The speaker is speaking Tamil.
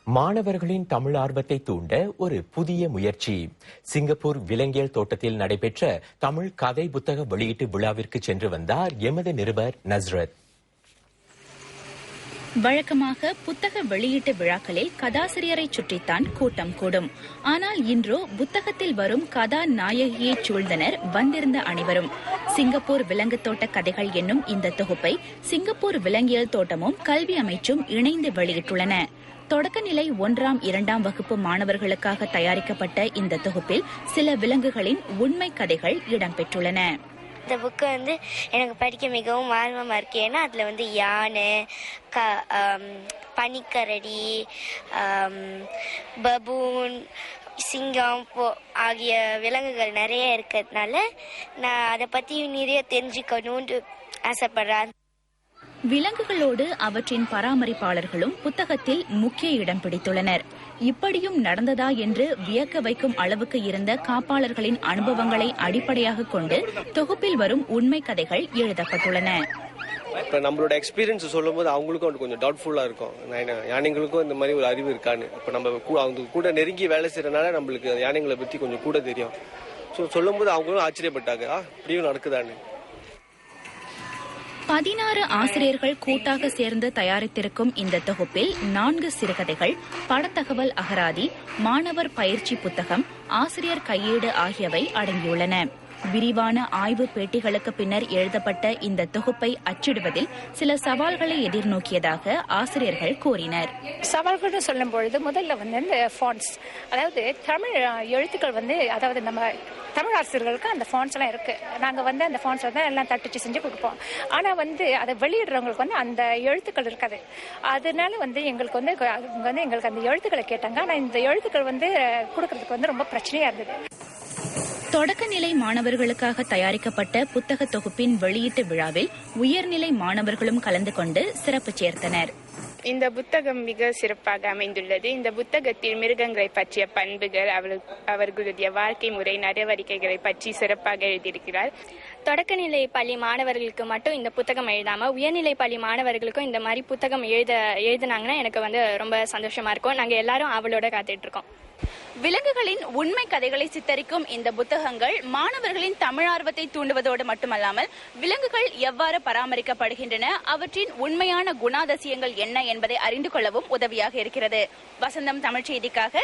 மாணவர்களின் தமிழ் ஆர்வத்தை தூண்ட ஒரு புதிய முயற்சி. சிங்கப்பூர் விலங்கியல் தோட்டத்தில் நடைபெற்ற தமிழ் கதை புத்தக வெளியீட்டு விழாவிற்கு சென்று வந்தார் எமது நிருபர் நஸ்ரத். வழக்கமாக புத்தக வெளியீட்டு விழாக்களில் கதாசிரியரை சுற்றித்தான் கூட்டம் கூடும். ஆனால் இன்றோ புத்தகத்தில் வரும் கதாநாயகியை சூழ்ந்தனர் வந்திருந்த அனைவரும். சிங்கப்பூர் விலங்கு தோட்ட கதைகள் என்னும் இந்த தொகுப்பை சிங்கப்பூர் விலங்கியல் தோட்டமும் கல்வி அமைச்சும் இணைந்து வெளியிட்டுள்ளன. தொடக்கநிலை 1ஆம் 2ஆம் வகுப்பு மாணவர்களுக்காக தயாரிக்கப்பட்ட இந்த தொகுப்பில் சில விலங்குகளின் உண்மை கதைகள் இடம்பெற்றுள்ளன. இந்த புக்கு எனக்கு படிக்க மிகவும் ஆர்வமாக இருக்கு. ஏன்னா அதில் யானை, பனிக்கரடி, பபூன், சிங்கம் ஆகிய விலங்குகள் நிறைய இருக்கிறதுனால நான் அதை பற்றி நிறைய தெரிஞ்சுக்கணும்னு ஆசைப்படுறேன். விலங்குகளோடு அவற்றின் பராமரிப்பாளர்களும் புத்தகத்தில் முக்கிய இடம் பிடித்துள்ளனர். இப்படியும் நடந்ததா என்று வியக்க வைக்கும் அளவுக்கு இருந்த காப்பாளர்களின் அனுபவங்களை அடிப்படையாக கொண்டு தொகுப்பில் வரும் உண்மை கதைகள் எழுதப்பட்டுள்ளன. இப்போ நம்மளோட எக்ஸ்பீரியன்ஸ் சொல்லும் போது அவங்களுக்கும் கொஞ்சம் டவுட்ஃபுல்லாக இருக்கும். யானைங்களுக்கும் இந்த மாதிரி ஒரு அறிவு இருக்கான்னு. இப்போ நம்ம அவங்க கூட நெருங்கி வேலை செய்யறதுனால நம்மளுக்கு யானைங்களை பற்றி கொஞ்சம் கூட தெரியும். ஸோ சொல்லும் போது அவங்களும் ஆச்சரியப்பட்டாங்க, இப்படியும் நடக்குதான்னு. 16 ஆசிரியர்கள் கூட்டாக சேர்ந்து தயாரித்திருக்கும் இந்த தொகுப்பில் 4 சிறுகதைகள், படத்தகவல் அகராதி, மாணவர் பயிற்சி புத்தகம், ஆசிரியர் கையேடு ஆகியவை அடங்கியுள்ளன. விரிவான ஆய்வு பேட்டிகளுக்கு பின்னர் எழுதப்பட்ட இந்த தொகுப்பை அச்சிடுவதில் சில சவால்களை எதிர்நோக்கியதாக ஆசிரியர்கள் கூறினர். சவால்கள் சொல்லும் பொழுது முதல்ல இந்த ஃபாண்ட்ஸ், அதாவது தமிழ் எழுத்துக்கள் அதாவது நம்ம தமிழ் ஆசிரியர்களுக்கு அந்த ஃபாண்ட்ஸ் எல்லாம் இருக்கு. நாங்க அந்த ஃபாண்ட்ஸ் எல்லாம் தட்டிச்சு செஞ்சு கொடுப்போம். ஆனா அதை வெளியிடுறவங்களுக்கு அந்த எழுத்துக்கள் இருக்காது. அதனால எங்களுக்கு எங்களுக்கு அந்த எழுத்துக்களை கேட்டாங்க. ஆனா இந்த எழுத்துக்கள் கொடுக்கறதுக்கு ரொம்ப பிரச்சனையா இருந்தது. தொடக்கநிலை மாணவர்களுக்காக தயாரிக்கப்பட்ட புத்தக தொகுப்பின் வெளியீட்டு விழாவில் உயர்நிலை மாணவர்களும் கலந்து கொண்டு சிறப்பு சேர்த்தனர். இந்த புத்தகம் மிக சிறப்பாக அமைந்துள்ளது. இந்த புத்தகத்தில் மிருகங்களை பற்றிய பண்புகள், அவர்களுடைய வாழ்க்கை முறை, நடவடிக்கைகளை பற்றி சிறப்பாக எழுதியிருக்கிறார். தொடக்கநிலை பள்ளி மாணவர்களுக்கு மட்டும் இந்த புத்தகம் எழுதாம உயர்நிலை பள்ளி மாணவர்களுக்கும் இந்த மாதிரி புத்தகம் எழுதினாங்கன்னா எனக்கு ரொம்ப சந்தோஷமா இருக்கும். நாங்க எல்லாரும் அவளோட காத்துட்டு இருக்கோம். விலங்குகளின் உண்மை கதைகளை சித்தரிக்கும் இந்த புத்தகங்கள் மாணவர்களின் தமிழ் ஆர்வத்தை தூண்டுவதோடு மட்டுமல்லாமல் விலங்குகள் எவ்வாறு பராமரிக்கப்படுகின்றன, அவற்றின் உண்மையான குணாதிசயங்கள் என்ன என்பதை அறிந்து கொள்ளவும் உதவியாக இருக்கிறது. வசந்தம் தமிழ் செய்திக்காக